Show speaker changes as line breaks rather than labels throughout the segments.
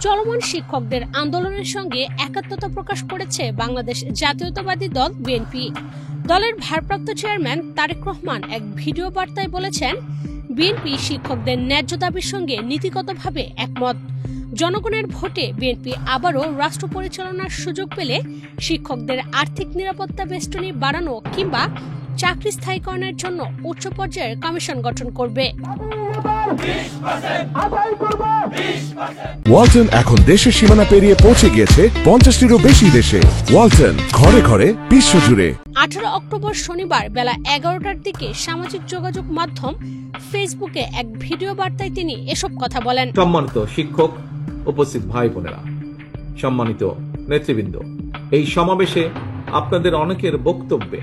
চলমান শিক্ষকদের আন্দোলনের সঙ্গে একাত্মতা প্রকাশ করেছে বাংলাদেশ জাতীয়তাবাদী দল বিএনপি। দলের ভারপ্রাপ্ত চেয়ারম্যান তারেক রহমান এক ভিডিও বার্তায় বলেছেন, বিএনপি শিক্ষকদের ন্যায্য দাবির সঙ্গে নীতিগতভাবে একমত। জনগণের ভোটে বিএনপি আবারও রাষ্ট্র পরিচালনার সুযোগ পেলে শিক্ষকদের আর্থিক নিরাপত্তা বেষ্টনী বাড়ানো কিংবা চাকরি স্থায়ীকরণের জন্য উচ্চ পর্যায়ের কমিশন গঠন করবে।
ওয়ালটন এখন দেশের সীমানা পেরিয়ে পৌঁছে গিয়েছে 50টিরও বেশি দেশে। ওয়ালটন, ঘরে ঘরে বিশ্বজুড়ে।
18 অক্টোবর শনিবার বেলা 11টার দিকে সামাজিক যোগাযোগ মাধ্যম ফেসবুকে এক ভিডিও বার্তায় তিনি এসব কথা বলেন।
সম্মানিত শিক্ষক, উপস্থিত ভাই বোনেরা, সম্মানিত নেতৃবৃন্দ, এই সমাবেশে আপনাদের অনেকের বক্তব্যে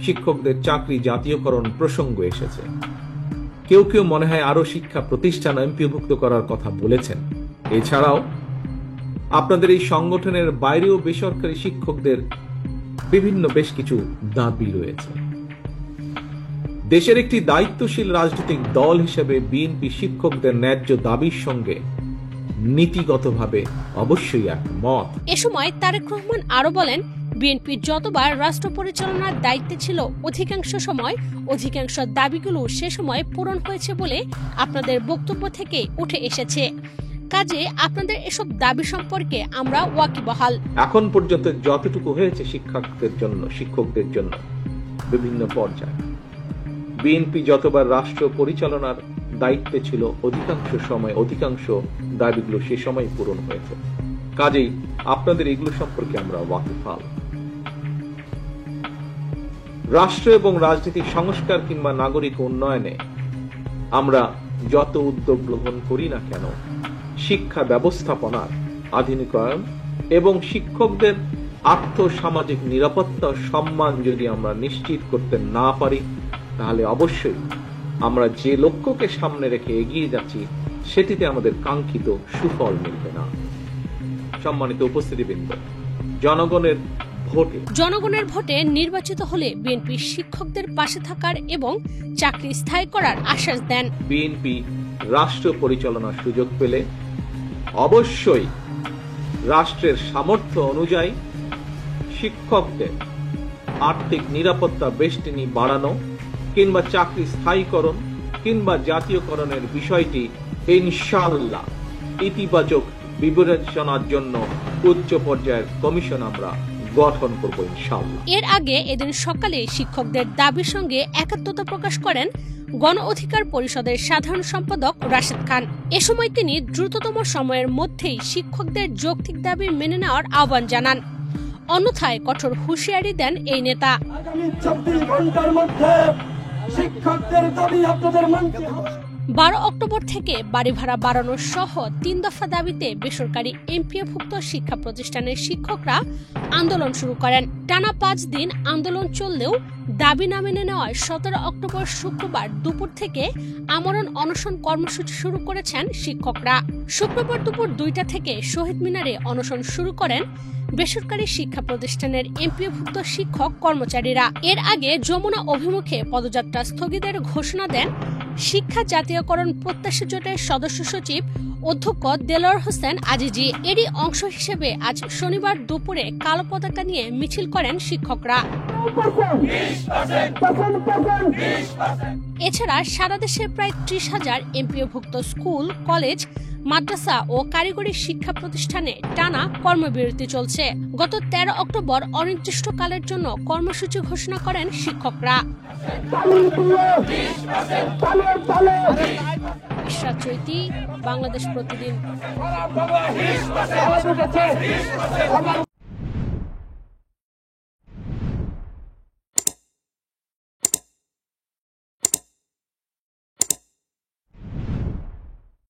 শিক্ষকদের চাকরি জাতীয়করণ প্রসঙ্গ এসেছে। কেউ কেউ মনে হয় আরো শিক্ষা প্রতিষ্ঠান এমপিওভুক্ত করার কথা বলেছেন। এছাড়াও আপনাদের এই সংগঠনের বাইরেও বেসরকারি শিক্ষকদের বিভিন্ন বেশ কিছু দাবি রয়েছে। দেশের একটি দায়িত্বশীল রাজনৈতিক দল হিসেবে বিএনপি শিক্ষকদের ন্যায্য দাবির সঙ্গে নীতিগতভাবে অবশ্যই একমত।
এ সময় তারেক রহমান আরো বলেন, বিএনপি যতবার রাষ্ট্র পরিচালনার দায়িত্বে ছিল অধিকাংশ সময় অধিকাংশ দাবিগুলো সে সময় পূরণ হয়েছে বলে আপনাদের বক্তব্য থেকে উঠে এসেছে। কাজে আপনাদের এসব দাবি সম্পর্কে আমরা ওয়াকিবহাল।
এখন পর্যন্ত যতটুকু হয়েছে শিক্ষকদের জন্য বিভিন্ন পর্যায়ে বিএনপি যতবার রাষ্ট্র পরিচালনার দায়িত্বে ছিল অধিকাংশ সময় অধিকাংশ দাবিগুলো সে সময় পূরণ হয়েছে। কাজেই আপনাদের এগুলো সম্পর্কে আমরা ওয়াকিবহাল। রাষ্ট্র এবং রাজনৈতিক সংস্কার কিংবা নাগরিক উন্নয়নে আমরা যত উদ্যোগ গ্রহণ করি না কেন, শিক্ষা ব্যবস্থাপনার আধুনিকায়ন এবং শিক্ষকদের আর্থসামাজিক নিরাপত্তা সম্মান যদি আমরা নিশ্চিত করতে না পারি, তাহলে অবশ্যই আমরা যে লক্ষ্যকে সামনে রেখে এগিয়ে যাচ্ছি সেটিতে আমাদের কাঙ্ক্ষিত সুফল মিলবে না। সম্মানিত উপস্থিতিবৃন্দ,
জনগণের ভোটে নির্বাচিত হলে বিএনপি শিক্ষকদের পাশে থাকার এবং চাকরি স্থায়ী করার আশ্বাস দেন।
বিএনপি রাষ্ট্র পরিচালনার সুযোগ পেলে অবশ্যই রাষ্ট্রের সামর্থ্য অনুযায়ী শিক্ষকদের আর্থিক নিরাপত্তা বেষ্টনী বাড়ানো কিংবা চাকরি স্থায়ীকরণ কিংবা জাতীয়করণের বিষয়টি ইনশাআল্লাহ ইতিবাচক বিবেচনার জন্য উচ্চ পর্যায়ের কমিশন আমরা গঠন করব ইনশাআল্লাহ।
এর আগে এদিন সকালে শিক্ষকদের দাবির সঙ্গে একাত্মতা প্রকাশ করেন গণ অধিকার পরিষদের সাধারণ সম্পাদক রাশেদ খান। এ সময় তিনি দ্রুততম সময়ের মধ্যেই শিক্ষকদের যৌক্তিক দাবি মেনে নেওয়ার আহ্বান জানান। অন্যথায় কঠোর হুঁশিয়ারি দেন এই নেতা।
আগামী 24 ঘন্টার মধ্যে শিক্ষকদের দাবি আপনাদের মানতে হবে।
12 অক্টোবর থেকে বাড়ি ভাড়া বাড়ানো সহ 3 দফা দাবিতে বেসরকারি এমপিওভুক্ত শিক্ষা প্রতিষ্ঠানের শিক্ষকরা আন্দোলন শুরু করেন। টানা 5 দিন আন্দোলন চললেও দাবি না মেনে নেওয়ায় 17 অক্টোবর শুক্রবার দুপুর থেকে আমরণ অনশন কর্মসূচি শুরু করেছেন শিক্ষকরা। শুক্রবার দুপুর 2টা থেকে শহীদ মিনারে অনশন শুরু করেন বেসরকারি শিক্ষা প্রতিষ্ঠানের এমপিওভুক্ত শিক্ষক কর্মচারীরা। এর আগে যমুনা অভিমুখে পদযাত্রা স্থগিতের ঘোষণা দেন শিক্ষা জাতীয়করণ প্রত্যাশী জোটের সদস্য সচিব অধ্যক্ষ দেলোয়ার হোসেন আজিজি। এরই অংশ হিসেবে আজ শনিবার দুপুরে কালো পতাকা নিয়ে মিছিল করেন শিক্ষকরা। এছাড়া সারা দেশে প্রায় 30,000 এমপিওভুক্ত স্কুল, কলেজ, মাদ্রাসা ও কারিগরি শিক্ষা প্রতিষ্ঠানে টানা কর্মবিরতি চলছে। গত 13 অক্টোবর অনির্দিষ্টকালের জন্য কর্মসূচি ঘোষণা করেন শিক্ষকরা। ইশরাত চৈতি, বাংলাদেশ প্রতিদিন।